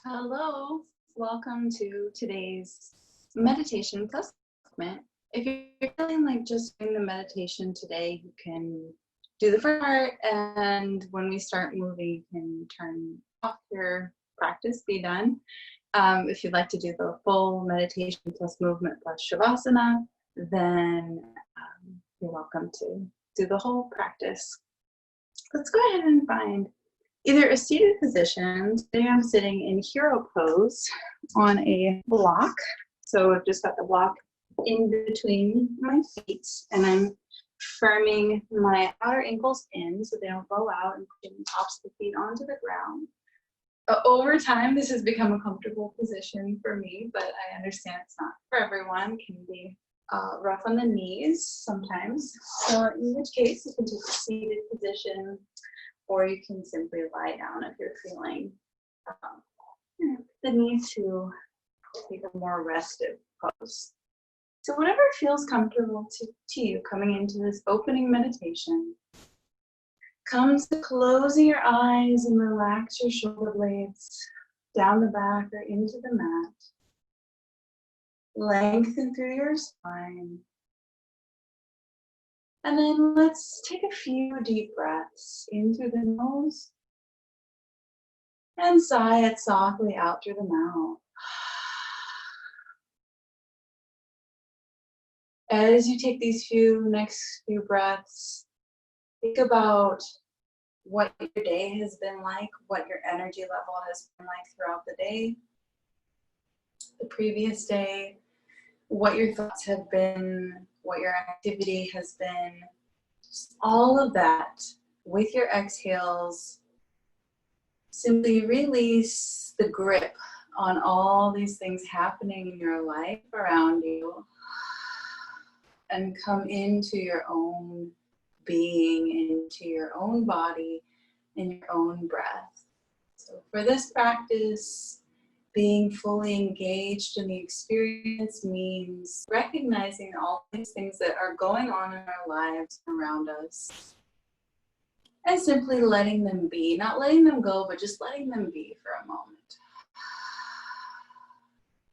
Hello, welcome to today's meditation plus movement. If you're feeling like just doing the meditation today, you can do the first part, and when we start moving, you can turn off your practice, be done. If you'd like to do the full meditation plus movement plus Savasana, then you're welcome to do the whole practice. Let's go ahead and find either a seated position. Today I'm sitting in hero pose on a block. So I've just got the block in between my feet, and I'm firming my outer ankles in so they don't blow out, and putting the tops of the feet onto the ground. Over time, this has become a comfortable position for me, but I understand it's not for everyone. It can be rough on the knees sometimes. So in which case, you can take a seated position, or you can simply lie down if you're feeling the need to take a more restive pose. So whatever feels comfortable to you coming into this opening meditation, come to closing your eyes and relax your shoulder blades down the back or into the mat. Lengthen through your spine. And then let's take a few deep breaths in through the nose and sigh it softly out through the mouth. As you take these next few breaths, think about what your day has been like, what your energy level has been like throughout the day, the previous day, what your thoughts have been, what your activity has been. Just all of that with your exhales. Simply release the grip on all these things happening in your life around you and come into your own being, into your own body, and your own breath. So for this practice, being fully engaged in the experience means recognizing all these things that are going on in our lives around us and simply letting them be, not letting them go, but just letting them be for a moment.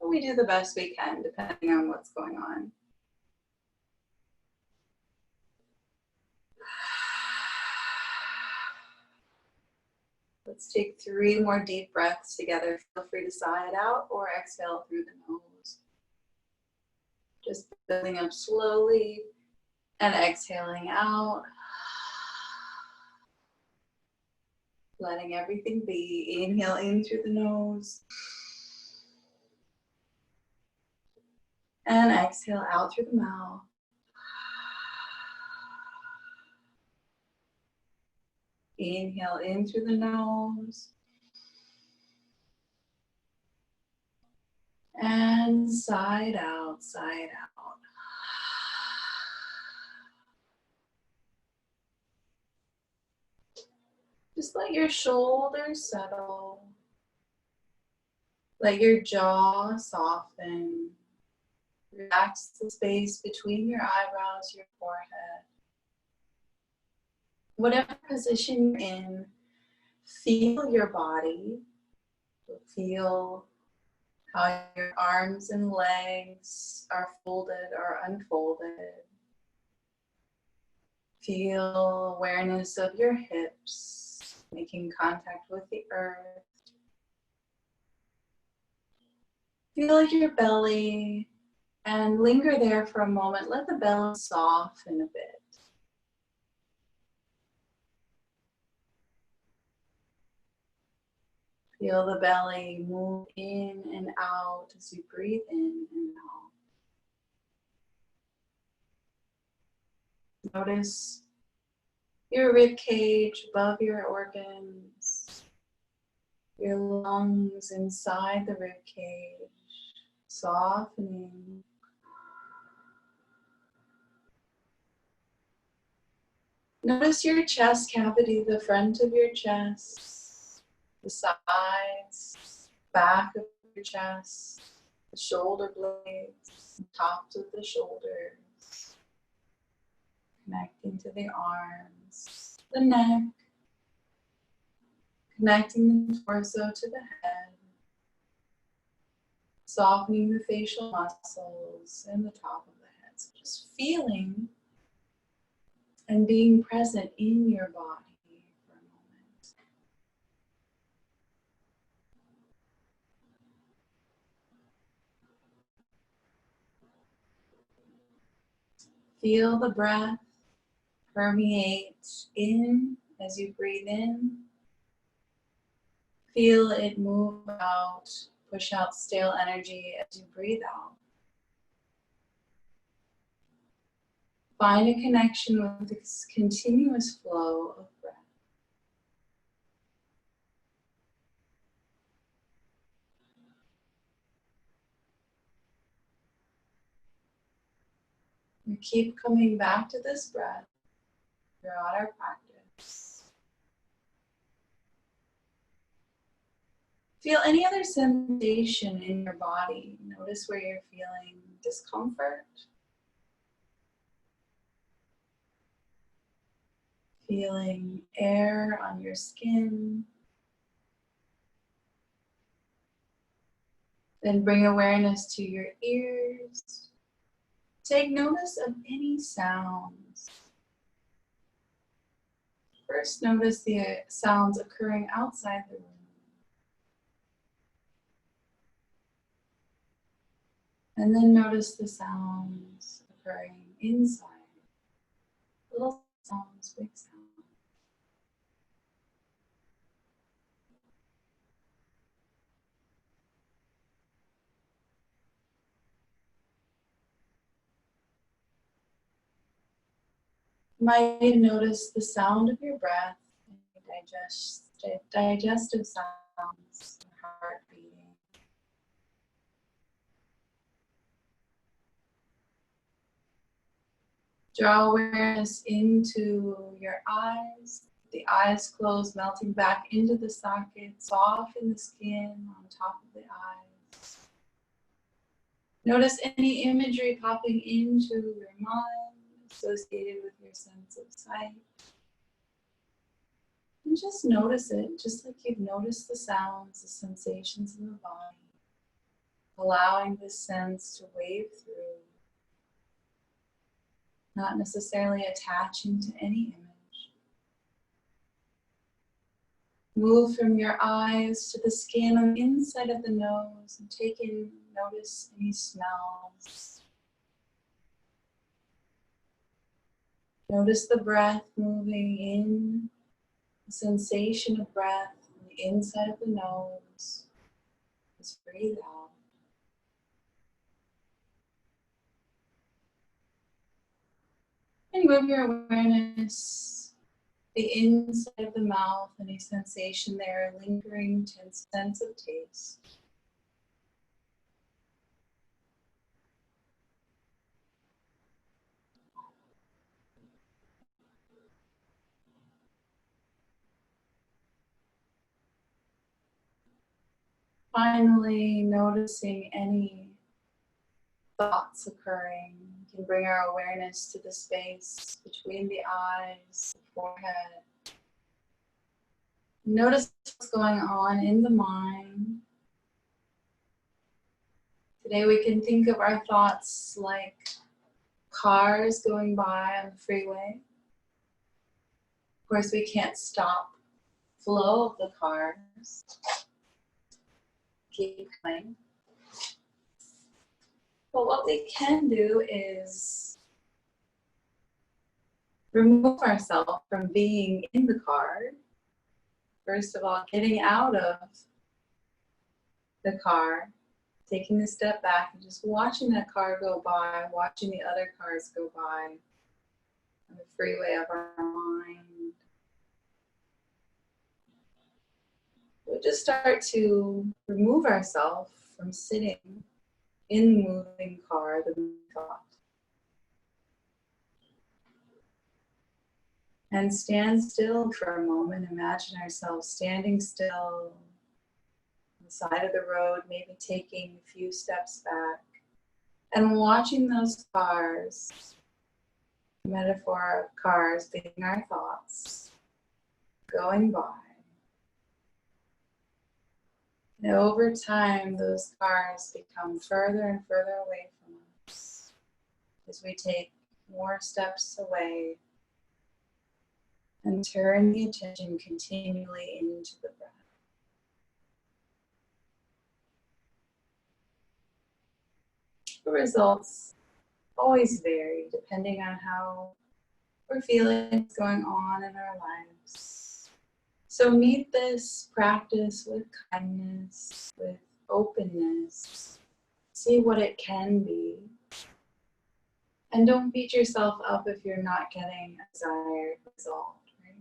We do the best we can depending on what's going on. Let's take 3 more deep breaths together. Feel free to sigh it out or exhale through the nose. Just building up slowly and exhaling out. Letting everything be. Inhale in through the nose. And exhale out through the mouth. Inhale in through the nose. And sigh out, sigh out. Just let your shoulders settle. Let your jaw soften. Relax the space between your eyebrows, your forehead. Whatever position you're in, feel your body. Feel how your arms and legs are folded or unfolded. Feel awareness of your hips, making contact with the earth. Feel your belly and linger there for a moment. Let the belly soften a bit. Feel the belly move in and out as you breathe in and out. Notice your rib cage above your organs, your lungs inside the rib cage, softening. Notice your chest cavity, the front of your chest, the sides, back of your chest, the shoulder blades, the tops of the shoulders, connecting to the arms, the neck, connecting the torso to the head, Softening the facial muscles and the top of the head. So just feeling and being present in your body for a moment. Feel the breath permeate in as you breathe in. Feel it move out, push out stale energy as you breathe out. Find a connection with this continuous flow of breath. We keep coming back to this breath throughout our practice. Feel any other sensation in your body. Notice where you're feeling discomfort. Feeling air on your skin. Then bring awareness to your ears. Take notice of any sounds. First, notice the sounds occurring outside the room. And then notice the sounds occurring inside. Little sounds, big sounds. You might even notice the sound of your breath, digestive sounds, heart beating. Draw awareness into your eyes. The eyes closed, melting back into the socket, soften the skin on top of the eyes. Notice any imagery popping into your mind associated with your sense of sight. And just notice it, just like you've noticed the sounds, the sensations in the body. Allowing this sense to wave through. Not necessarily attaching to any image. Move from your eyes to the skin on the inside of the nose and take in, notice any smells. Notice the breath moving in, the sensation of breath on the inside of the nose. Just breathe out. And move your awareness the inside of the mouth, any sensation there, lingering sense of taste. Finally, noticing any thoughts occurring. We can bring our awareness to the space between the eyes, the forehead. Notice what's going on in the mind. Today we can think of our thoughts like cars going by on the freeway. Of course, we can't stop the flow of the cars. Keep coming. But what we can do is remove ourselves from being in the car. First of all, getting out of the car, taking a step back and just watching that car go by, watching the other cars go by on the freeway of our mind. We'll just start to remove ourselves from sitting in the moving car, the moving thought. And stand still for a moment. Imagine ourselves standing still on the side of the road, maybe taking a few steps back, and watching those cars, the metaphor of cars being our thoughts, going by. And over time, those scars become further and further away from us as we take more steps away and turn the attention continually into the breath. The results always vary depending on how we're feeling what's going on in our lives. So meet this practice with kindness, with openness. See what it can be. And don't beat yourself up if you're not getting a desired result. Right?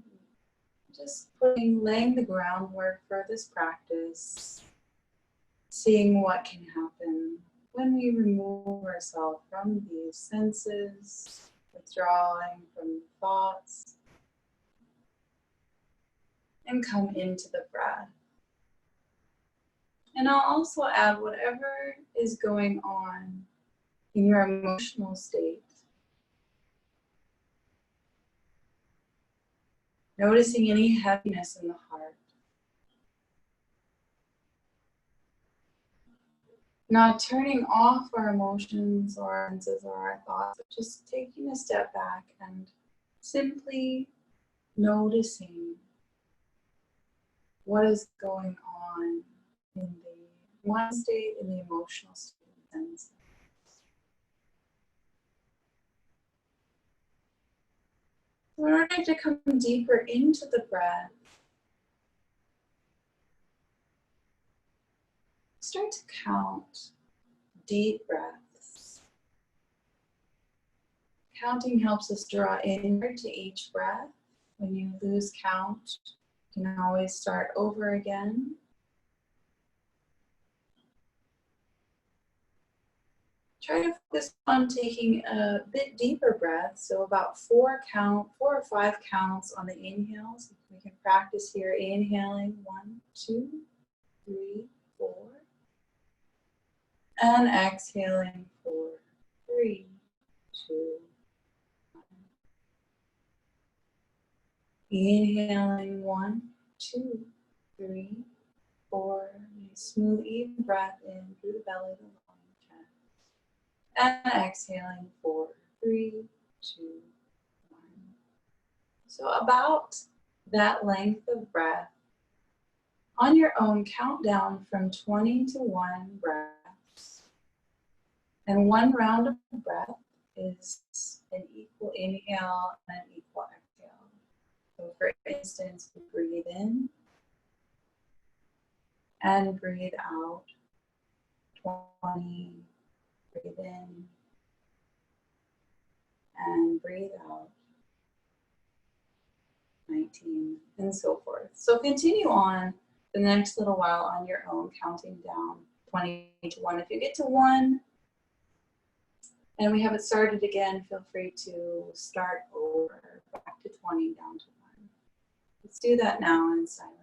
Just laying the groundwork for this practice, seeing what can happen when we remove ourselves from these senses, withdrawing from thoughts, and come into the breath. And I'll also add whatever is going on in your emotional state. Noticing any heaviness in the heart. Not turning off our emotions or our senses or our thoughts, but just taking a step back and simply noticing what is going on in the one state, in the emotional state. So in order to come deeper into the breath, start to count deep breaths. Counting helps us draw inward to each breath. When you lose count, you can always start over again. Try to focus on taking a bit deeper breath, so about 4 or 5 counts on the inhales. We can practice here, inhaling 1, 2, 3, 4, and exhaling 4, 3, 2, 1. Inhaling 1, 2, 3, 4. Smooth, even breath in through the belly, the lung, chest. And exhaling 4, 3, 2, 1. So about that length of breath. On your own, count down from 20 to 1 breaths. And 1 round of breath is an equal inhale and an equal exhale. So for instance, we breathe in and breathe out. 20, breathe in and breathe out. 19, and so forth. So continue on the next little while on your own, counting down 20 to 1. If you get to 1 and we haven't started again, feel free to start over, back to 20, down to 1. Let's do that now in silence.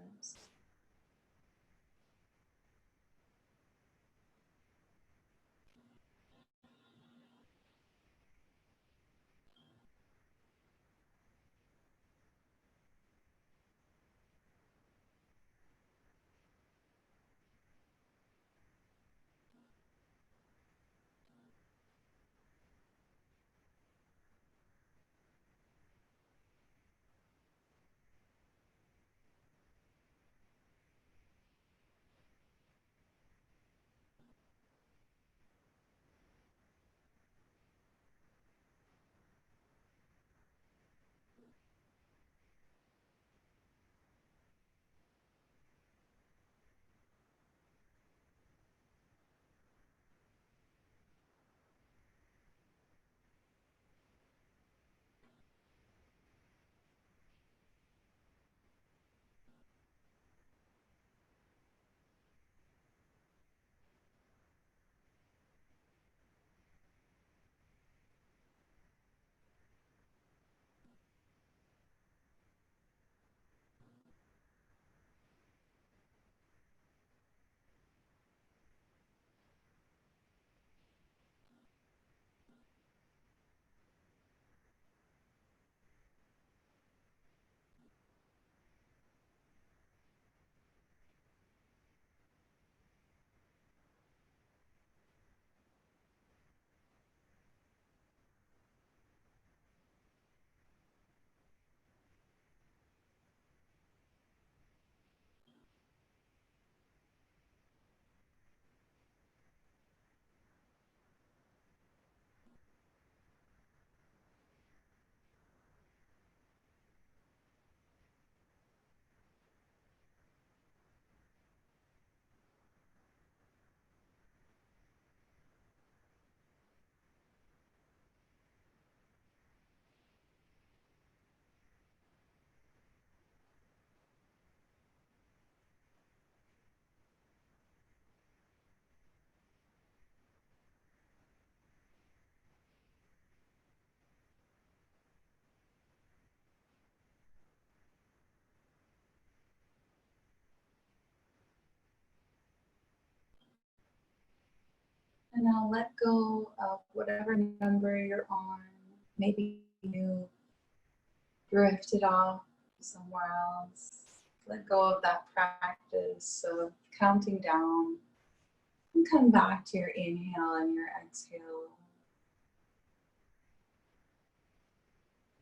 now let go of whatever number you're on. Maybe you drifted off somewhere else. Let go of that practice of counting down and come back to your inhale and your exhale.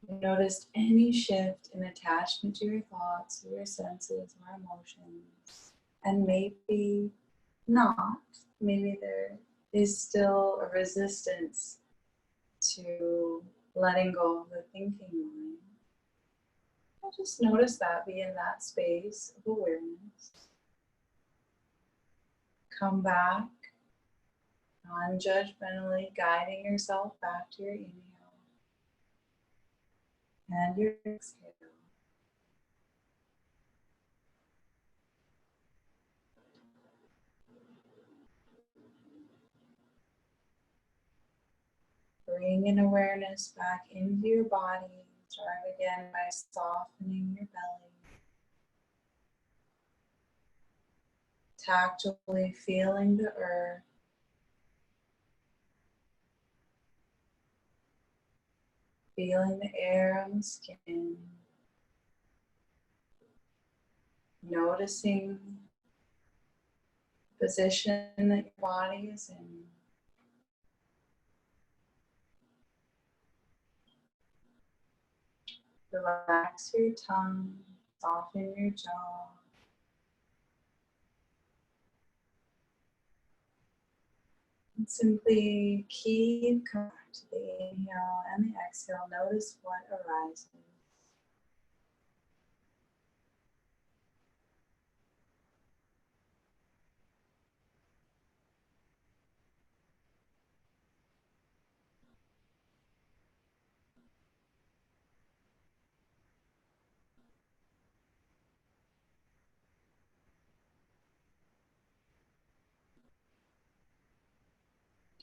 Notice any shift in attachment to your thoughts, or your senses, or emotions. And maybe not. Maybe there is still a resistance to letting go of the thinking mind. I'll just notice that, be in that space of awareness. Come back, non-judgmentally guiding yourself back to your inhale and your exhale. Bring an awareness back into your body. Start again by softening your belly. Tactily feeling the earth. Feeling the air on the skin. Noticing the position that your body is in. Relax your tongue, soften your jaw. And simply keep coming back to the inhale and the exhale. Notice what arises.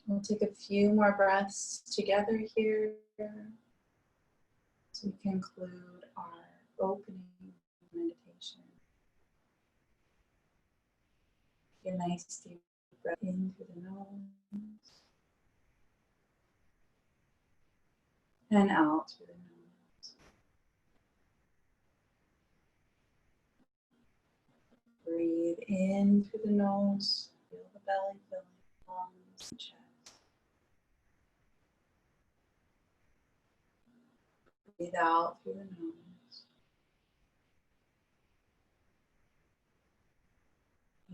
We'll take a few more breaths together here to conclude our opening meditation. Take a nice deep breath in through the nose and out through the nose. Breathe in through the nose, feel the belly filling, lungs, and chest. Breathe out through the nose.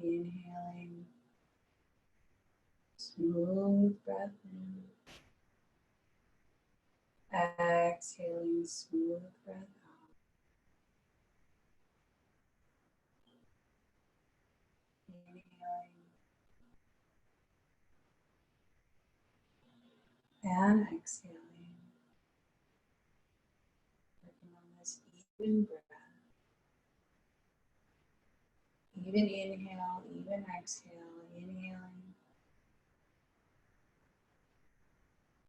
Inhaling, smooth breath in. Exhaling, smooth breath out. Inhaling and exhaling. Working on this even breath. Even inhale, even exhale. Inhaling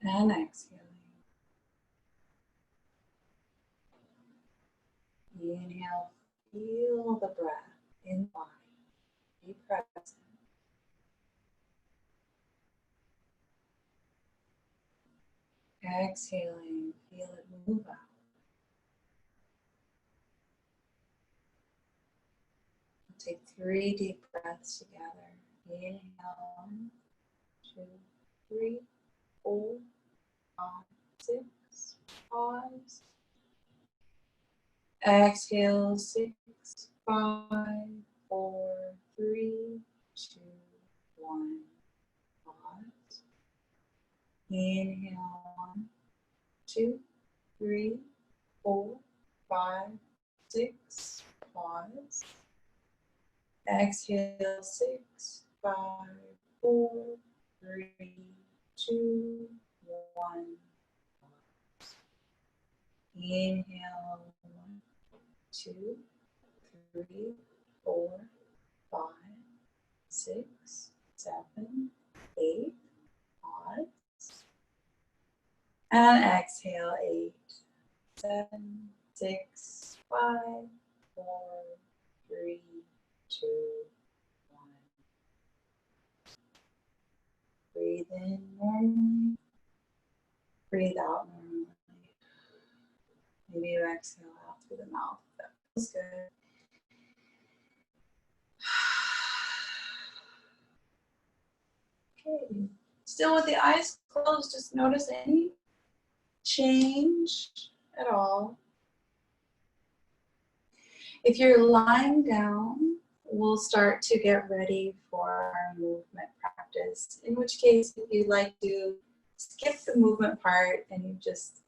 and exhaling. Inhale, feel the breath in the body. Be present. Exhaling, feel it move out. Take 3 deep breaths together. Inhale, 1, 2, 3, 4, 5, 6. Pause. Exhale, 6, 5, 4, 3, 2, 1. Pause. Inhale, 1, 2, 3, 4, 5, 6. Pause. Exhale, 6, 5, 4, 3, 2, 1. Inhale, 1, 2, 3, 4, 5, 6, 7, 8. Pause. And exhale, 8, 7, 6, 5, 4, 3, 2, 1. Breathe in normally. Breathe out normally. Maybe you exhale out through the mouth. That feels good. Okay. Still with the eyes closed, just notice any change at all. If you're lying down, we'll start to get ready for our movement practice. In which case, if you'd like to skip the movement part and you just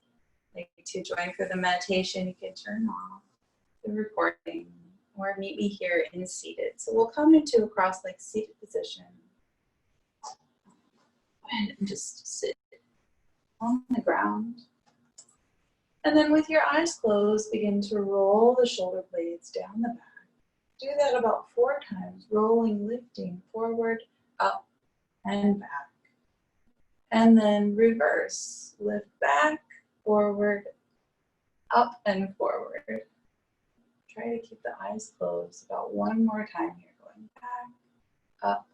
like to join for the meditation, you can turn off the recording or meet me here in seated. So we'll come into a cross-legged seated position and just sit on the ground. And then with your eyes closed, begin to roll the shoulder blades down the back. Do that about 4 times, rolling, lifting, forward, up, and back. And then reverse, lift back, forward, up, and forward. Try to keep the eyes closed about 1 more time here, going back, up,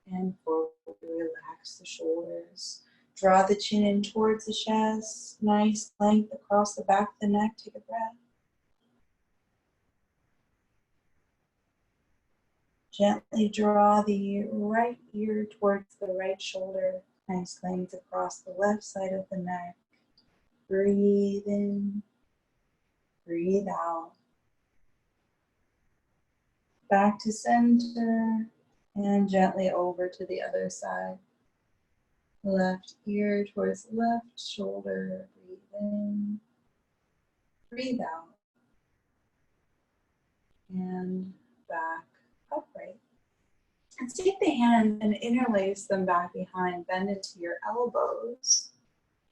and forward. Relax the shoulders. Draw the chin in towards the chest. Nice length across the back of the neck. Take a breath. Gently draw the right ear towards the right shoulder. Nice length across the left side of the neck. Breathe in. Breathe out. Back to center. And gently over to the other side. Left ear towards left shoulder. Breathe in. Breathe out. And back upright. And take the hand and interlace them back behind. Bend into your elbows.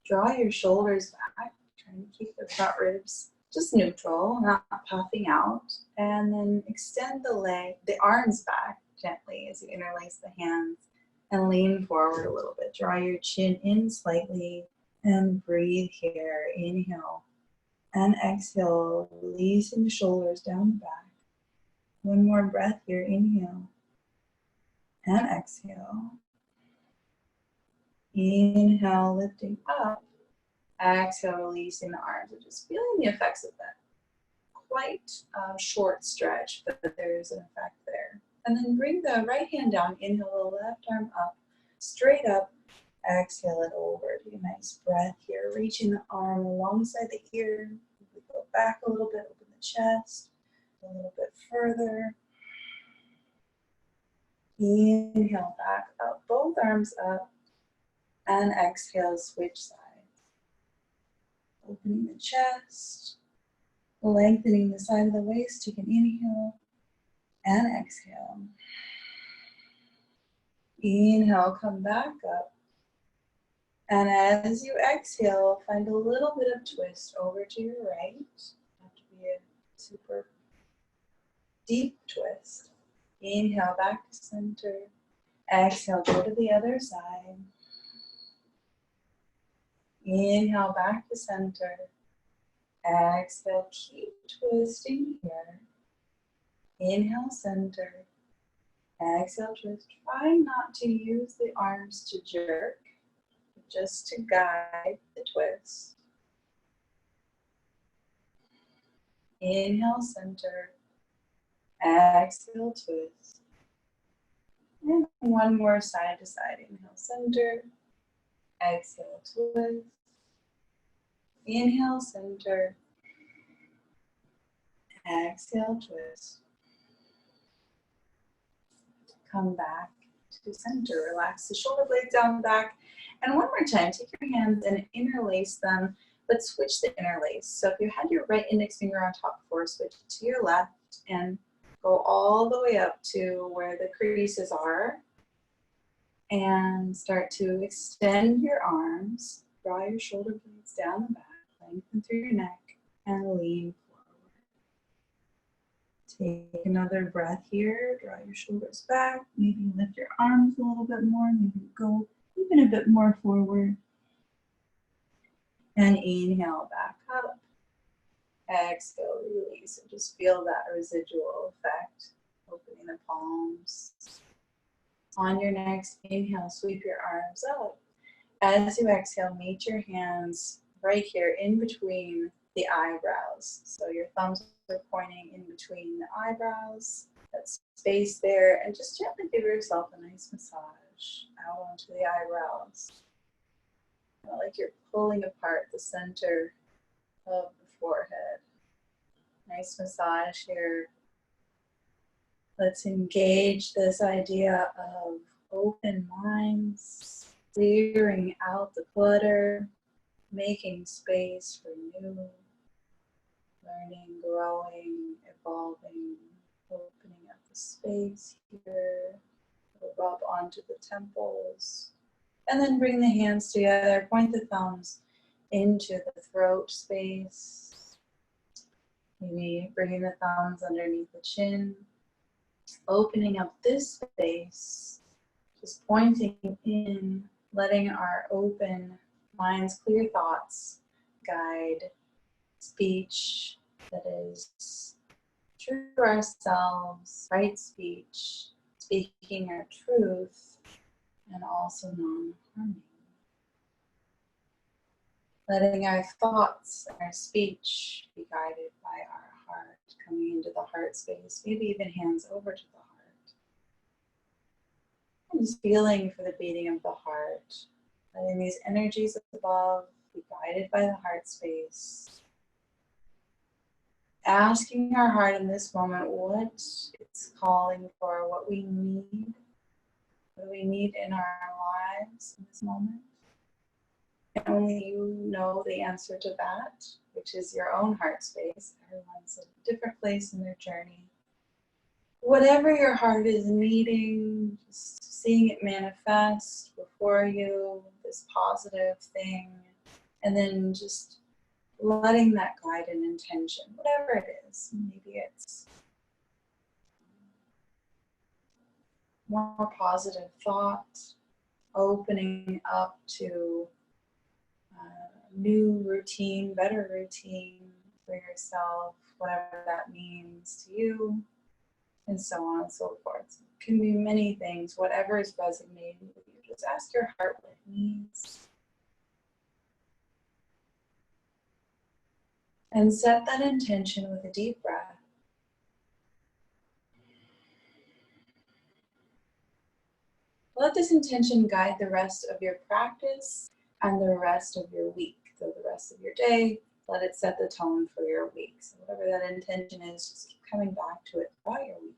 Draw your shoulders back. Trying to keep the front ribs just neutral, not puffing out. And then extend the arms back gently as you interlace the hands. And lean forward a little bit. Draw your chin in slightly and breathe here. Inhale and exhale, releasing the shoulders down the back. 1 more breath here. Inhale and exhale. Inhale, lifting up. Exhale, releasing the arms. And just feeling the effects of that quite short stretch, but there's an effect there. And then bring the right hand down. Inhale the left arm up, straight up. Exhale it over. Take a nice breath here. Reaching the arm alongside the ear. Go back a little bit, open the chest. A little bit further. Inhale back up, both arms up. And exhale, switch sides. Opening the chest. Lengthening the side of the waist. Take an inhale. And exhale. Inhale, come back up. And as you exhale, find a little bit of twist over to your right. Doesn't have to be a super deep twist. Inhale, back to center. Exhale, go to the other side. Inhale, back to center. Exhale, keep twisting here. Inhale, center. Exhale, twist. Try not to use the arms to jerk, but just to guide the twist. Inhale, center. Exhale, twist. And 1 more side to side. Inhale, center. Exhale, twist. Inhale, center. Exhale, twist. Come back to center. Relax the shoulder blades down back. And 1 more time, take your hands and interlace them, but switch the interlace. So if you had your right index finger on top before, switch it to your left and go all the way up to where the creases are. And start to extend your arms. Draw your shoulder blades down the back. Lengthen through your neck and lean forward. Take another breath here. Draw your shoulders back. Maybe lift your arms a little bit more. Maybe go even a bit more forward. And inhale back up. Exhale, release. And just feel that residual effect. Opening the palms. On your next inhale, sweep your arms up. As you exhale, meet your hands right here in between the eyebrows. So your thumbs are pointing in between the eyebrows, that space there, and just gently give yourself a nice massage out onto the eyebrows. Like you're pulling apart the center of the forehead. Nice massage here. Let's engage this idea of open minds, clearing out the clutter, making space for new, learning, growing, evolving, opening up the space here. We'll rub onto the temples. And then bring the hands together, point the thumbs into the throat space. Maybe bringing the thumbs underneath the chin. Opening up this space, just pointing in, letting our open minds, clear thoughts guide speech that is true to ourselves, right speech, speaking our truth, and also non-harming. Letting our thoughts and our speech be guided by our heart, coming into the heart space, maybe even hands over to the heart. And just feeling for the beating of the heart, letting these energies above be guided by the heart space. Asking our heart in this moment what it's calling for, what we need in our lives in this moment. And only you know the answer to that, which is your own heart space. Everyone's in a different place in their journey. Whatever your heart is needing, just seeing it manifest before you, this positive thing, and then just letting that guide an intention, whatever it is. Maybe it's more positive thought, opening up to new routine, better routine for yourself, whatever that means to you, and so on and so forth. It can be many things, whatever is resonating with you. Just ask your heart what it needs. And set that intention with a deep breath. Let this intention guide the rest of your practice and the rest of your week. So the rest of your day, let it set the tone for your week. So whatever that intention is, just keep coming back to it throughout your week.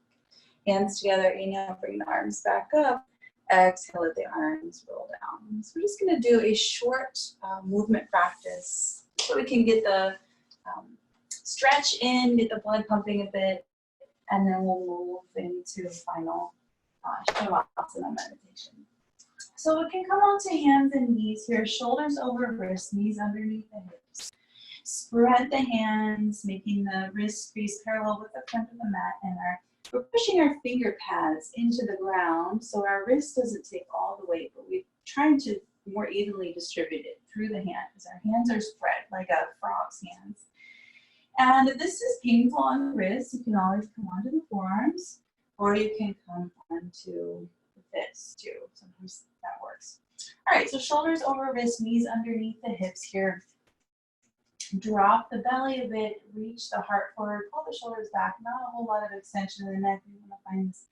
Hands together, inhale, bring the arms back up. Exhale, let the arms roll down. So we're just going to do a short movement practice so we can get the stretch in, get the blood pumping a bit, and then we'll move into final Savasana meditation. So we can come onto hands and knees here, shoulders over wrists, knees underneath the hips. Spread the hands, making the wrists crease parallel with the front of the mat, and we're pushing our finger pads into the ground so our wrist doesn't take all the weight, but we're trying to more evenly distribute it through the hand because our hands are spread like a frog's hands. And if this is painful on the wrist, you can always come onto the forearms, or you can come onto the fists too. Sometimes that works. All right, so shoulders over wrists, knees underneath the hips here. Drop the belly a bit, reach the heart forward, pull the shoulders back, not a whole lot of extension of the neck. You want to find this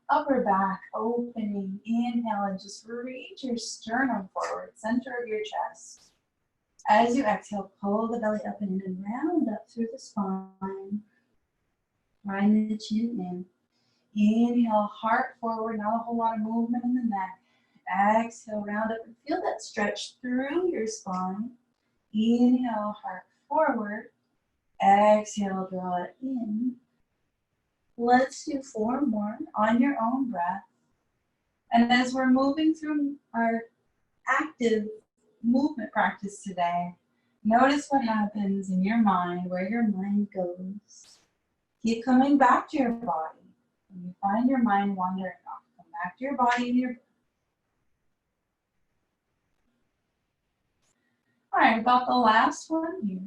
upper back opening. Inhale and just reach your sternum forward, center of your chest. As you exhale, pull the belly up and in and round up through the spine. Grind the chin in. Inhale, heart forward, not a whole lot of movement in the neck. Exhale, round up and feel that stretch through your spine. Inhale, heart forward. Exhale, draw it in. Let's do 4 more on your own breath. And as we're moving through our active movement practice today, notice what happens in your mind, where your mind goes. Keep coming back to your body. When you find your mind wandering off, come back to your body and your breath. All right, about the last one here.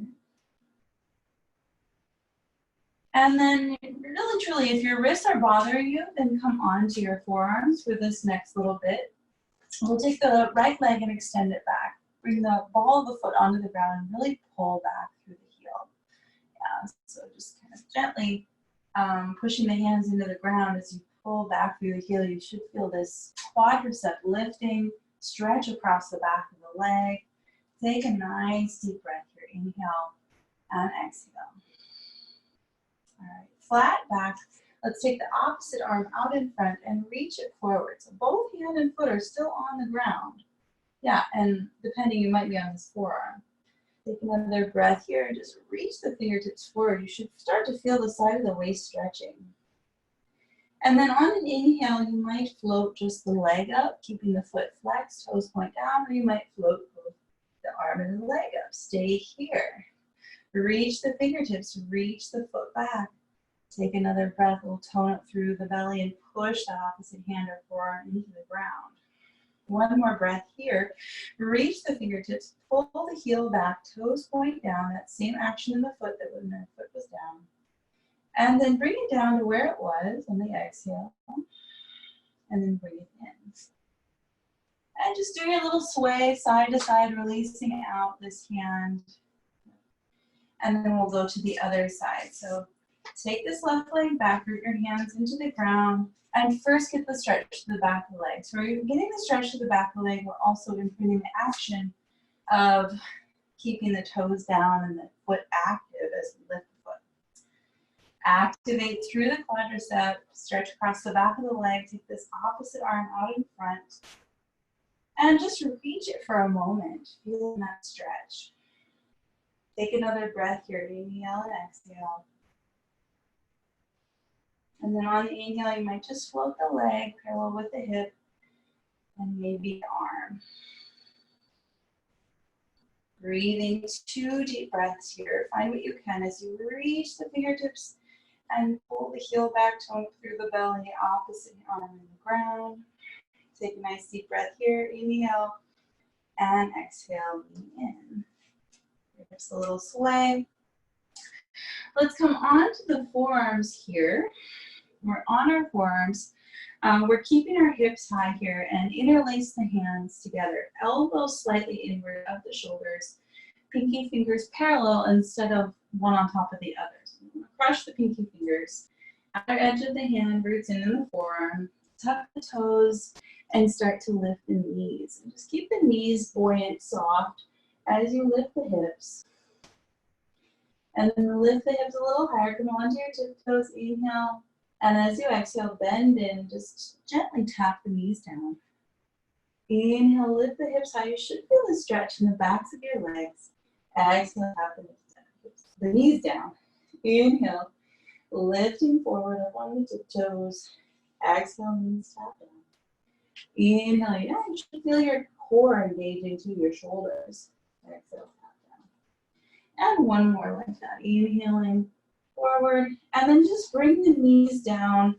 And then really truly, if your wrists are bothering you, then come onto your forearms for this next little bit. We'll take the right leg and extend it back. Bring the ball of the foot onto the ground and really pull back through the heel. Yeah, so just kind of gently pushing the hands into the ground as you pull back through the heel. You should feel this quadricep lifting, stretch across the back of the leg. Take a nice deep breath here. Inhale and exhale. All right, flat back. Let's take the opposite arm out in front and reach it forward. So both hand and foot are still on the ground. Yeah, and depending, you might be on this forearm. Take another breath here and just reach the fingertips forward. You should start to feel the side of the waist stretching. And then on an inhale, you might float just the leg up, keeping the foot flexed, toes point down, or you might float both the arm and the leg up. Stay here. Reach the fingertips, reach the foot back. Take another breath, we'll tone up through the belly and push that opposite hand or forearm into the ground. One more breath here. Reach the fingertips, pull the heel back, toes point down, that same action in the foot that when the foot was down. And then bring it down to where it was on the exhale. And then bring it in. And just doing a little sway side to side, releasing out this hand. And then we'll go to the other side. So take this left leg back, root your hands into the ground, and first get the stretch to the back of the leg. So we're getting the stretch to the back of the leg. We're also imprinting the action of keeping the toes down and the foot active as we lift the foot. Activate through the quadricep, stretch across the back of the leg, take this opposite arm out in front, and just reach it for a moment, feeling that stretch. Take another breath here, inhale and exhale. And then on the inhale, you might just float the leg parallel with the hip and maybe the arm. Breathing 2 deep breaths here. Find what you can as you reach the fingertips and pull the heel back, tone through the belly, opposite arm in the ground. Take a nice deep breath here. Inhale and exhale, lean in. Just a little sway. Let's come on to the forearms here. We're on our forearms. We're keeping our hips high here and interlace the hands together. Elbows slightly inward of the shoulders. Pinky fingers parallel instead of one on top of the other. So we're going to crush the pinky fingers. Outer edge of the hand, roots in the forearm. Tuck the toes and start to lift the knees. And just keep the knees buoyant, soft as you lift the hips. And then lift the hips a little higher. Come onto your tiptoes. Inhale. And as you exhale, bend in. Just gently tap the knees down. Inhale, lift the hips high. You should feel the stretch in the backs of your legs. Exhale, tap the knees down. Inhale, lifting forward up on the tiptoes. Exhale, knees tap down. Inhale, you should feel your core engaging to your shoulders. Exhale, tap down. And one more like that. Inhaling forward, and then just bring the knees down,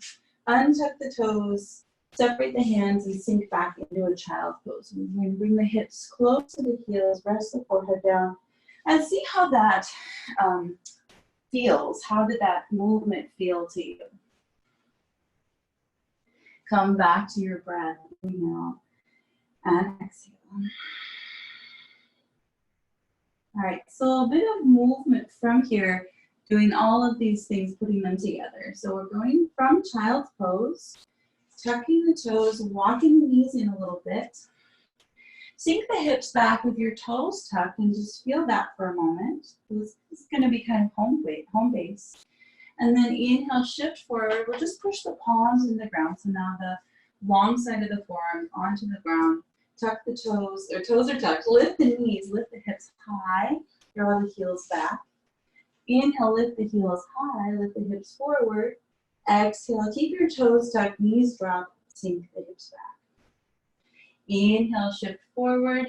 untuck the toes, separate the hands, and sink back into a child's pose. We're going to bring the hips close to the heels, rest the forehead down, and see how that feels. How did that movement feel to you? Come back to your breath. Inhale and exhale. All right, so a bit of movement from here, doing all of these things, putting them together. So we're going from child's pose, tucking the toes, walking the knees in a little bit. Sink the hips back with your toes tucked and just feel that for a moment. This is going to be kind of home base. And then inhale, shift forward. We'll just push the palms in the ground. So now the long side of the forearm onto the ground. Tuck the toes, or toes are tucked. Lift the knees, lift the hips high. Draw the heels back. Inhale, lift the heels high, lift the hips forward. Exhale, keep your toes tucked, knees drop, sink the hips back. Inhale, shift forward,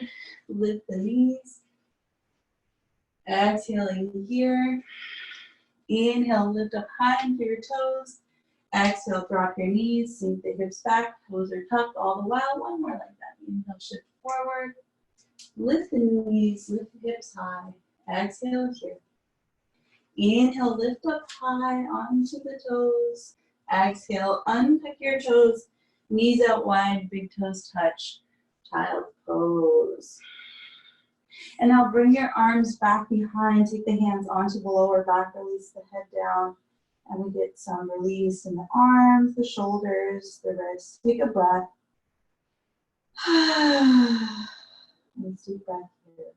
lift the knees. Exhaling here. Inhale, lift up high into your toes. Exhale, drop your knees, sink the hips back, toes are tucked all the while. One more like that. Inhale, shift forward, lift the knees, lift the hips high. Exhale here. Inhale, lift up high onto the toes. Exhale, untuck your toes. Knees out wide, big toes touch. Child pose. And now bring your arms back behind. Take the hands onto the lower back. Release the head down. And we get some release in the arms, the shoulders, the wrists. Take a breath. Nice deep breath here.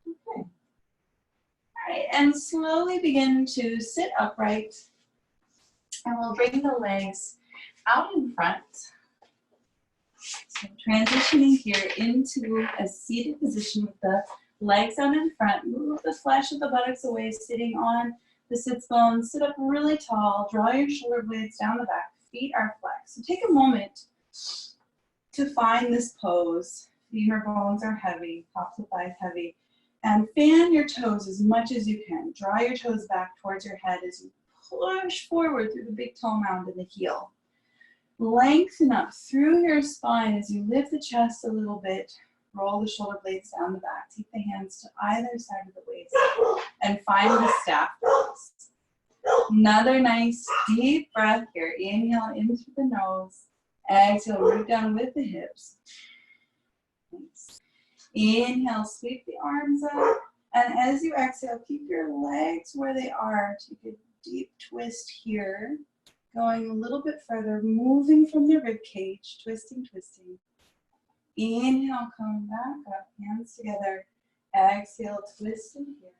Okay. All right, and slowly begin to sit upright. And we'll bring the legs out in front. So transitioning here into a seated position with the legs out in front. Move the flesh of the buttocks away, sitting on the sits bones. Sit up really tall. Draw your shoulder blades down the back. Feet are flexed. So take a moment to find this pose. Femur bones are heavy, tops of thighs heavy. And fan your toes as much as you can. Draw your toes back towards your head as you push forward through the big toe mound in the heel. Lengthen up through your spine as you lift the chest a little bit. Roll the shoulder blades down the back. Take the hands to either side of the waist and find the staff pose. Another nice deep breath here. Inhale in through the nose. Exhale, root down with the hips. Nice. Inhale, sweep the arms up. And as you exhale, keep your legs where they are. Take a deep twist here. Going a little bit further, moving from the rib cage, twisting, twisting. Inhale, come back up, hands together. Exhale, twist in here.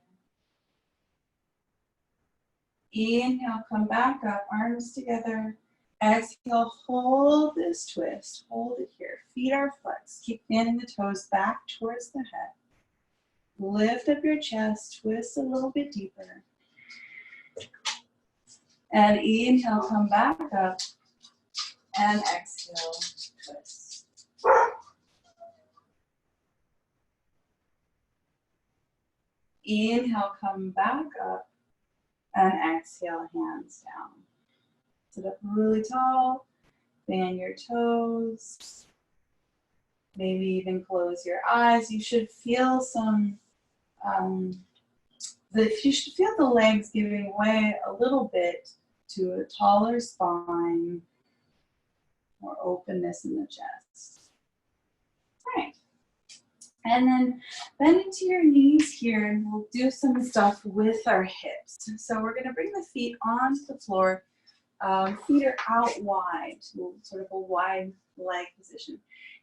Inhale, come back up, arms together. Exhale, hold this twist, hold it here. Feet are flexed, keep fanning the toes back towards the head. Lift up your chest, twist a little bit deeper. And inhale, come back up. And exhale, twist. Inhale, come back up. And exhale, hands down. Sit up really tall. Fan your toes. Maybe even close your eyes. You should feel some, you should feel the legs giving way a little bit to a taller spine, more openness in the chest. All right. And then bend into your knees here, and we'll do some stuff with our hips. So we're going to bring the feet onto the floor. Feet are out wide, sort of a wide leg position.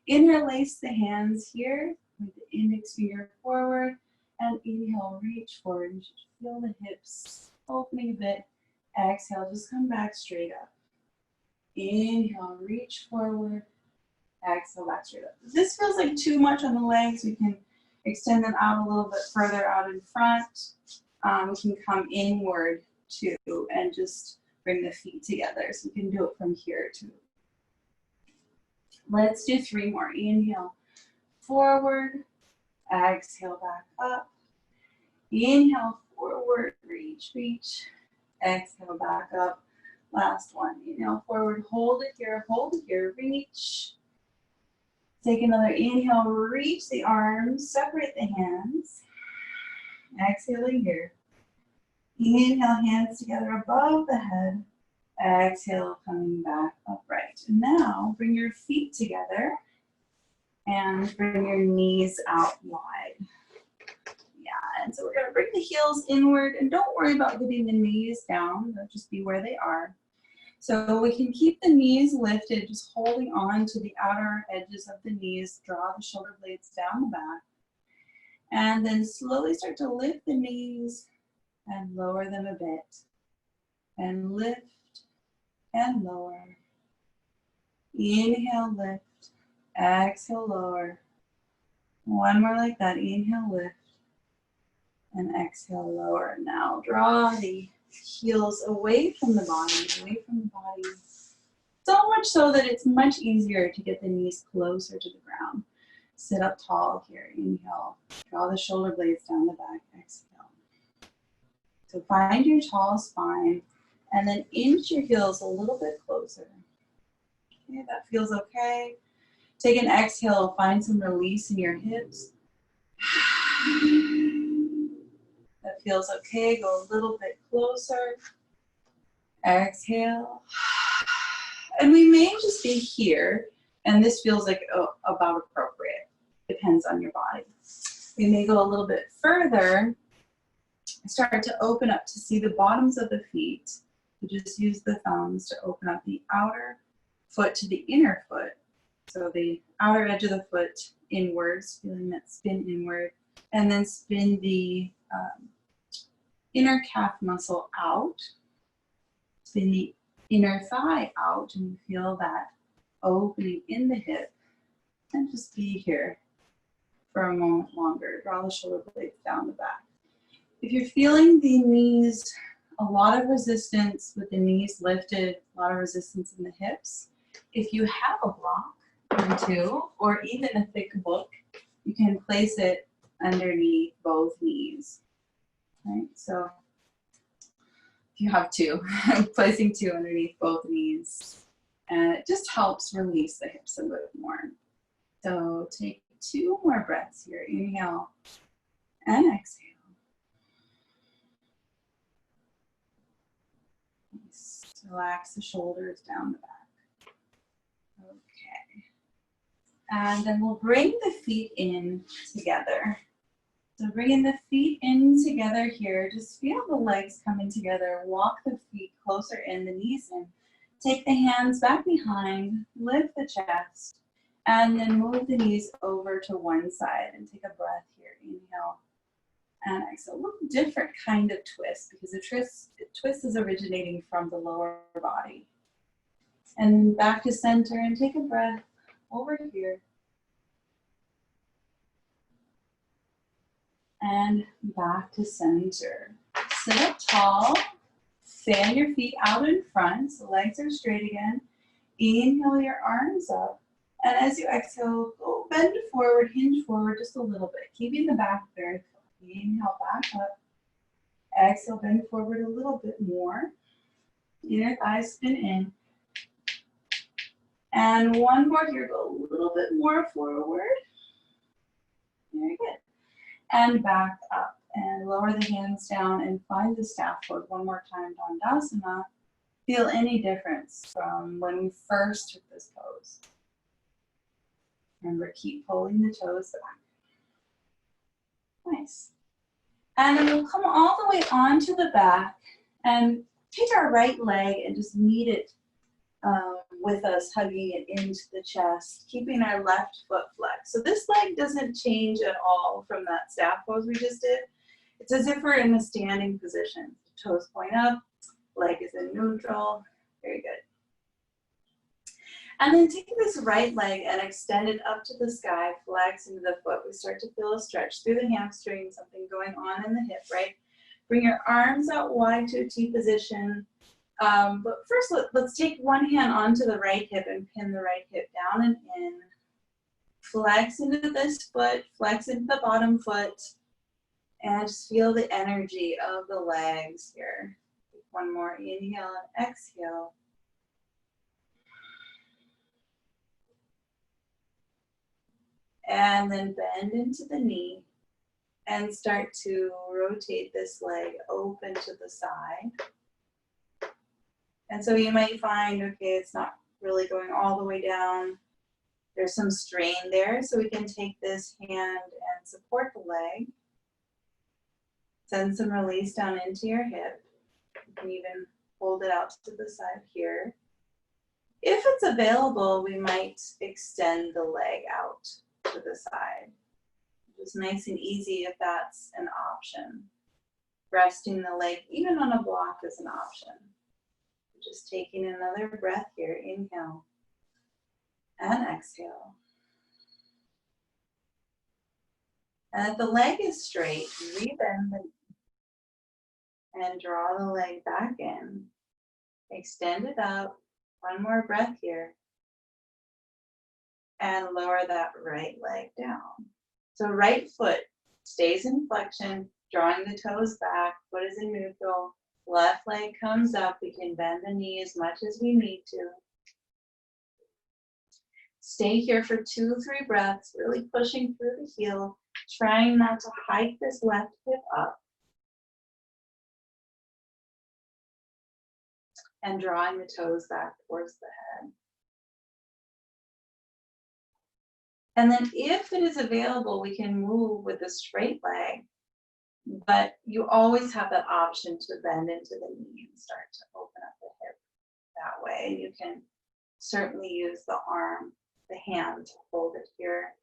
Interlace the hands here with the index finger forward, and inhale, reach forward. You should feel the hips opening a bit. Exhale, just come back straight up. Inhale, reach forward. Exhale, back straight up. If this feels like too much on the legs, we can extend them out a little bit further out in front. We can come inward too and just bring the feet together. So we can do it from here too. Let's do 3 more. Inhale, forward. Exhale, back up. Inhale, forward, reach, reach. Exhale, back up. Last one. Inhale, forward, hold it here, reach. Take another inhale, reach the arms, separate the hands. Exhaling here. Inhale, hands together above the head. Exhale, coming back upright. And now bring your feet together and bring your knees out wide. Yeah, and so we're going to bring the heels inward, and don't worry about getting the knees down. They'll just be where they are. So we can keep the knees lifted, just holding on to the outer edges of the knees. Draw the shoulder blades down the back. And then slowly start to lift the knees and lower them a bit. And lift and lower. Inhale, lift. Exhale, lower. One more like that. Inhale, lift. And exhale, lower. Now draw the heels away from the body, So much so that it's much easier to get the knees closer to the ground. Sit up tall here. Inhale. Draw the shoulder blades down the back. Exhale. So find your tall spine and then inch your heels a little bit closer. Okay, that feels okay. Take an exhale. Find some release in your hips. that feels okay. Go a little bit closer. Exhale. And we may just be here, and this feels like about appropriate. Depends on your body. We may go a little bit further, start to open up to see the bottoms of the feet. You just use the thumbs to open up the outer foot to the inner foot. So the outer edge of the foot inwards, feeling that spin inward, and then spin the inner calf muscle out. Spin the inner thigh out, and you feel that opening in the hip. And just be here for a moment longer. Draw the shoulder blades down the back. If you're feeling the knees, a lot of resistance with the knees lifted, a lot of resistance in the hips, if you have a block or two, or even a thick book, you can place it underneath both knees. Right? So if you have two, placing two underneath both knees, and it just helps release the hips a bit more. So take 2 more breaths here. Inhale and exhale. Nice. Relax the shoulders down the back. Okay. And then we'll bring the feet in together. So bringing the feet in together here, just feel the legs coming together. Walk the feet closer in, the knees in. Take the hands back behind, lift the chest, and then move the knees over to one side and take a breath here. Inhale and exhale. A little different kind of twist because the twist is originating from the lower body. And back to center and take a breath over here. And back to center. Sit up tall. Fan your feet out in front. So legs are straight again. Inhale your arms up. And as you exhale, go bend forward, hinge forward just a little bit, keeping the back very full. Inhale, back up. Exhale, bend forward a little bit more. Inner thighs spin in. And one more here, go a little bit more forward. Very good. And back up. And lower the hands down and find the staff pose one more time, Dandasana. Feel any difference from when we first took this pose. Remember, keep pulling the toes back. Nice. And then we'll come all the way onto the back and take our right leg and just meet it with us, hugging it into the chest, keeping our left foot flexed. So this leg doesn't change at all from that staff pose we just did. It's as if we're in a standing position. Toes point up, leg is in neutral. Very good. And then take this right leg and extend it up to the sky, flex into the foot. We start to feel a stretch through the hamstring, something going on in the hip, right? Bring your arms out wide to a T position. But first, let's take one hand onto the right hip and pin the right hip down and in. Flex into this foot, flex into the bottom foot, and just feel the energy of the legs here. One more inhale and exhale. And then bend into the knee and start to rotate this leg open to the side. And so you might find, okay, it's not really going all the way down. There's some strain there, so we can take this hand and support the leg. Send some release down into your hip. You can even hold it out to the side here. If it's available, we might extend the leg out to the side. Just nice and easy if that's an option. Resting the leg, even on a block, is an option. Just taking another breath here. Inhale and exhale. And if the leg is straight, rebend the knee and draw the leg back in. Extend it up. One more breath here. And lower that right leg down. So right foot stays in flexion, drawing the toes back, foot is in neutral. Left leg comes up. We can bend the knee as much as we need to. Stay here for 2-3 breaths, really pushing through the heel, trying not to hike this left hip up. and drawing the toes back towards the head. And then if it is available, we can move with a straight leg, but you always have that option to bend into the knee and start to open up the hip that way. You can certainly use the arm, the hand to hold it here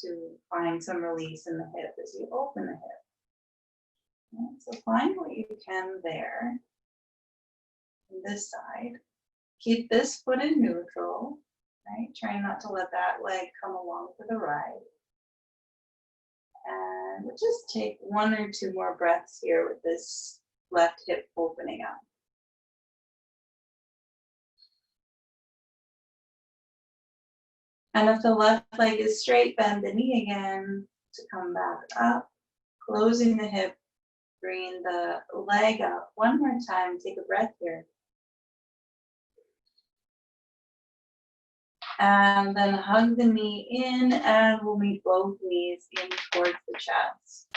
to find some release in the hip as you open the hip. Okay, so find what you can there on this side. Keep this foot in neutral, right? Try not to let that leg come along for the ride. And we'll just take 1 or 2 more breaths here with this left hip opening up. And if the left leg is straight, bend the knee again to come back up, closing the hip, bringing the leg up. One more time, take a breath here. And then hug the knee in, and we'll meet both knees in towards the chest.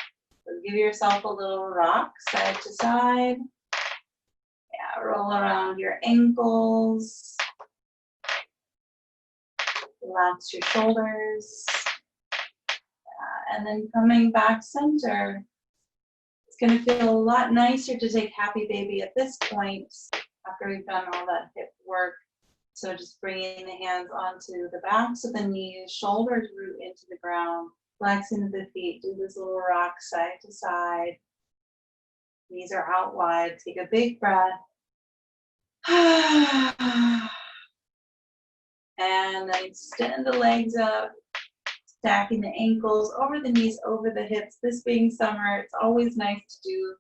So give yourself a little rock, side to side. Yeah, roll around your ankles. Relax your shoulders. And then coming back center. It's going to feel a lot nicer to take happy baby at this point after we've done all that hip work. So just bringing the hands onto the backs of the knees, shoulders root into the ground, flex into the feet, do this little rock side to side. Knees are out wide, take a big breath. And then extend the legs up, stacking the ankles over the knees, over the hips. This being summer, it's always nice to do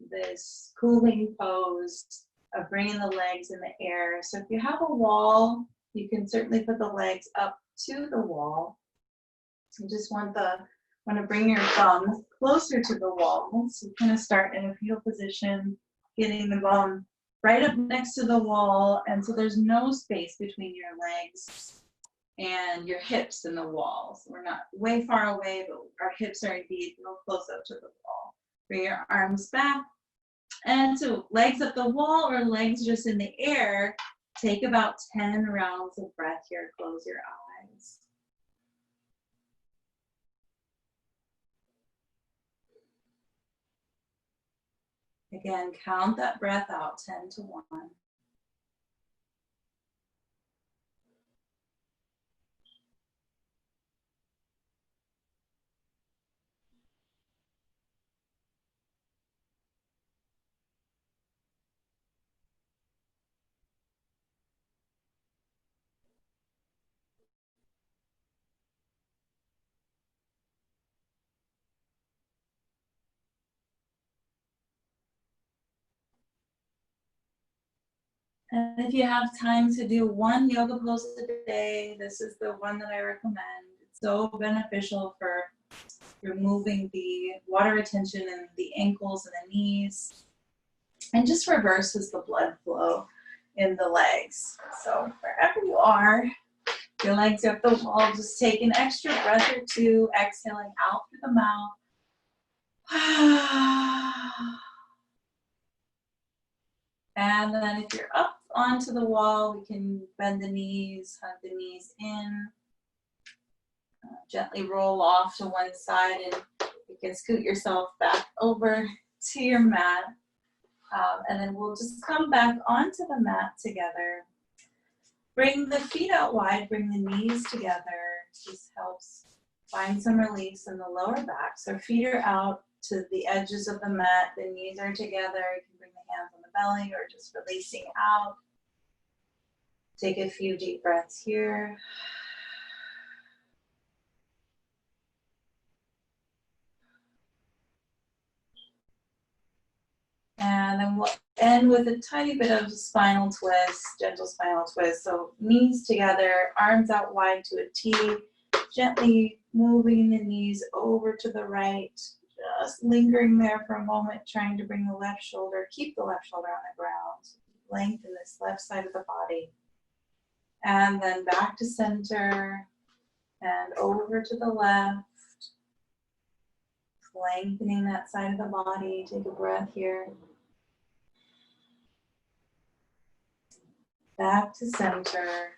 this cooling pose of bringing the legs in the air. So if you have a wall, you can certainly put the legs up to the wall. You just want to bring your thumbs closer to the wall. So you're going to start in a fetal position, getting the bum right up next to the wall, and so there's no space between your legs and your hips and the wall. So we're not way far away, but our hips are indeed real close up to the wall. Bring your arms back. And so legs up the wall or legs just in the air, take about 10 rounds of breath here. Close your eyes. Again, count that breath out, 10 to 1. And if you have time to do one yoga pose a day, this is the one that I recommend. It's so beneficial for removing the water retention in the ankles and the knees, and just reverses the blood flow in the legs. So wherever you are, your legs up the wall, just take an extra breath or 2, exhaling out through the mouth. And then if you're up onto the wall, we can bend the knees, hug the knees in, gently roll off to one side, and you can scoot yourself back over to your mat. And then we'll just come back onto the mat together. Bring the feet out wide, bring the knees together. This helps find some release in the lower back. So feet are out to the edges of the mat, the knees are together. You can bring the hands on the belly or just releasing out. Take a few deep breaths here. And then we'll end with a tiny bit of spinal twist, gentle spinal twist. So knees together, arms out wide to a T, gently moving the knees over to the right, just lingering there for a moment, trying to bring the left shoulder, keep the left shoulder on the ground, lengthen this left side of the body. And then back to center and over to the left, lengthening that side of the body. Take a breath here. Back to center.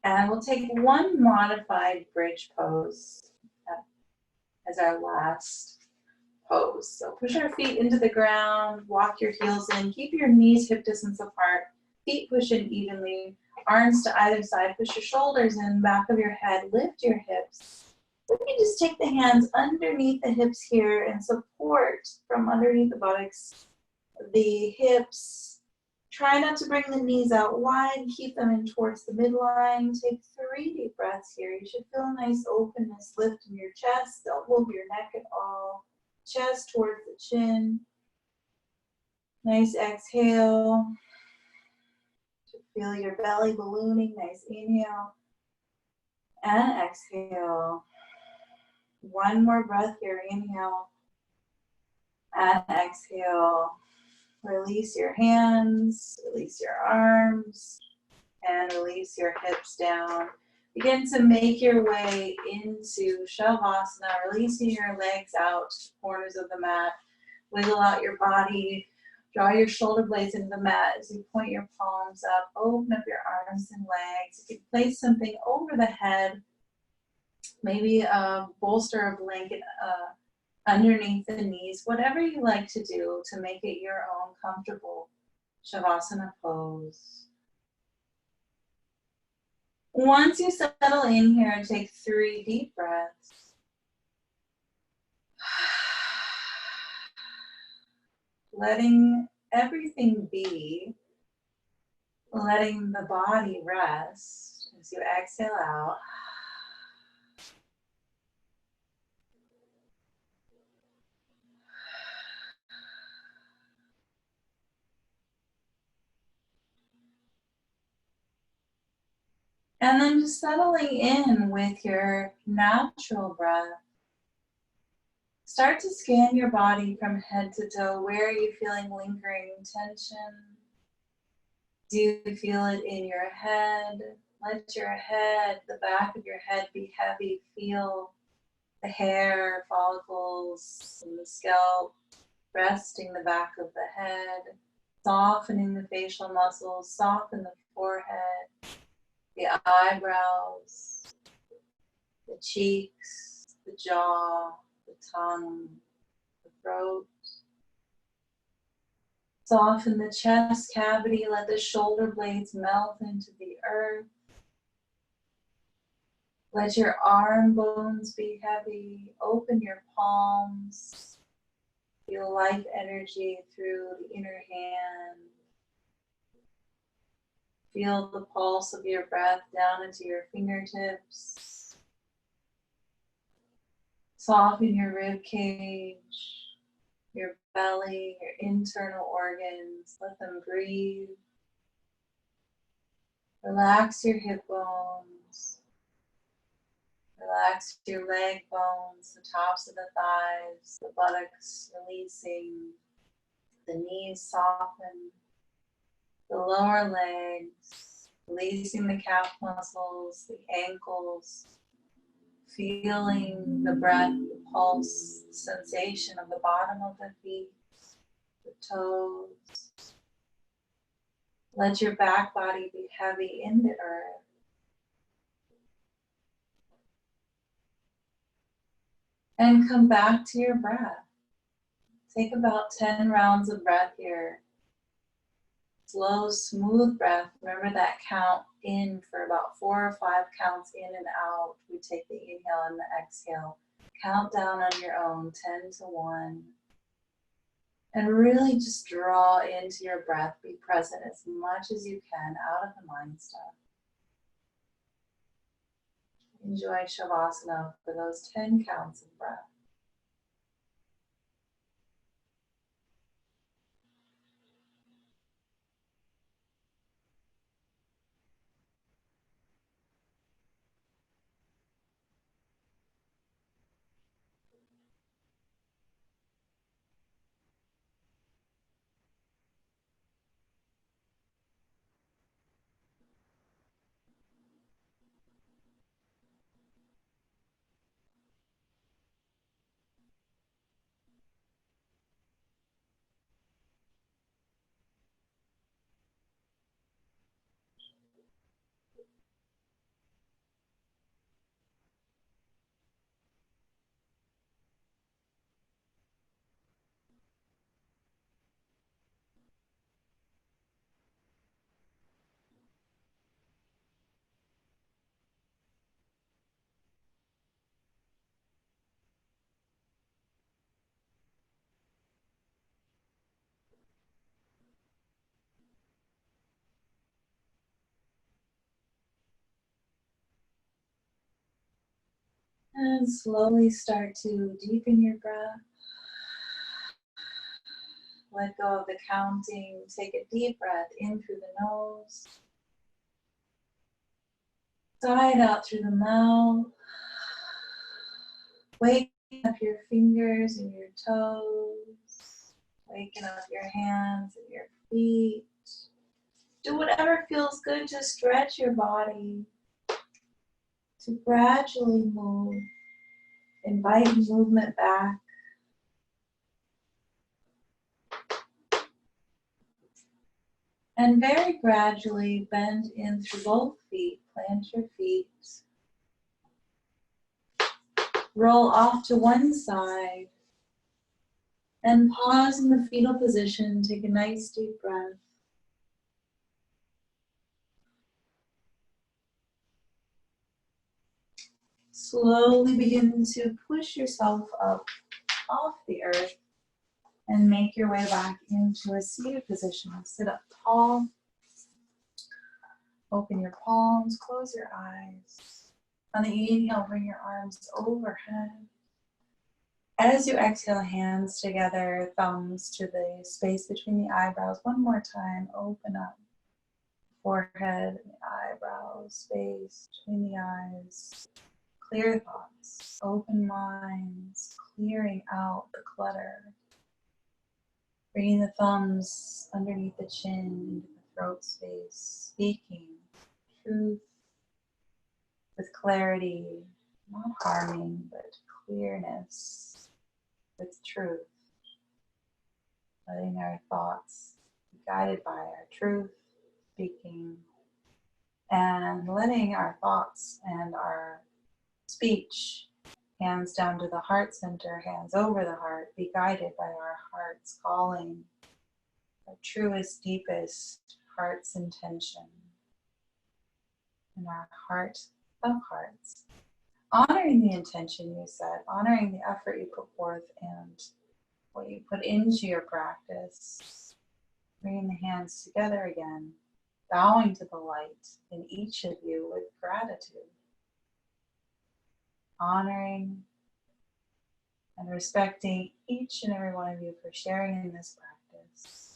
And we'll take one modified bridge pose as our last pose. So push our feet into the ground, walk your heels in, keep your knees hip distance apart, feet push in evenly, arms to either side, push your shoulders in, back of your head, lift your hips. Then you just take the hands underneath the hips here and support from underneath the buttocks, the hips. Try not to bring the knees out wide, keep them in towards the midline. Take 3 deep breaths here. You should feel a nice openness, lift in your chest. Don't move your neck at all. Chest towards the chin. Nice exhale. Feel your belly ballooning. Nice inhale and exhale. One more breath here. Inhale and exhale. Release your hands, release your arms, and release your hips down. Begin to make your way into Savasana, releasing your legs out to the corners of the mat. Wiggle out your body, draw your shoulder blades into the mat as you point your palms up, open up your arms and legs. You can place something over the head, maybe a bolster or blanket underneath the knees, whatever you like to do to make it your own comfortable Savasana pose. Once you settle in here, take 3 deep breaths. Letting everything be, letting the body rest as you exhale out. And then just settling in with your natural breath. Start to scan your body from head to toe. Where are you feeling lingering tension? Do you feel it in your head? Let your head, the back of your head be heavy. Feel the hair, follicles, and the scalp resting the back of the head. Softening the facial muscles, soften the forehead, the eyebrows, the cheeks, the jaw, the tongue, the throat. Soften the chest cavity, let the shoulder blades melt into the earth. Let your arm bones be heavy, open your palms. Feel life energy through the inner hand. Feel the pulse of your breath down into your fingertips. Soften your rib cage, your belly, your internal organs. Let them breathe. Relax your hip bones. Relax your leg bones, the tops of the thighs, the buttocks releasing. The knees soften. The lower legs, releasing the calf muscles, the ankles, feeling the breath, the pulse, the sensation of the bottom of the feet, the toes. Let your back body be heavy in the earth. And come back to your breath. Take about 10 rounds of breath here. Slow, smooth breath. Remember that count in for about 4 or 5 counts in and out. We take the inhale and the exhale. Count down on your own, 10 to 1. And really just draw into your breath. Be present as much as you can out of the mind stuff. Enjoy Savasana for those 10 counts of breath. And slowly start to deepen your breath. Let go of the counting. Take a deep breath in through the nose. Sigh out through the mouth. Waking up your fingers and your toes. Waking up your hands and your feet. Do whatever feels good to stretch your body. To gradually move. Invite movement back. And very gradually bend in through both feet. Plant your feet. Roll off to one side. And pause in the fetal position. Take a nice deep breath. Slowly begin to push yourself up off the earth and make your way back into a seated position. Sit up tall. Open your palms, close your eyes. On the inhale, bring your arms overhead. As you exhale, hands together, thumbs to the space between the eyebrows. One more time, open up. Forehead, and the eyebrows, space between the eyes. Clear thoughts, open minds, clearing out the clutter. Bringing the thumbs underneath the chin, into the throat space, speaking truth with clarity, not harming, but clearness with truth. Letting our thoughts be guided by our truth, speaking, and letting our thoughts and our speech, hands down to the heart center, hands over the heart, be guided by our heart's calling, our truest, deepest heart's intention, and our heart of hearts. Honoring the intention you set, honoring the effort you put forth and what you put into your practice. Bringing the hands together again, bowing to the light in each of you with gratitude. Honoring and respecting each and every one of you for sharing in this practice.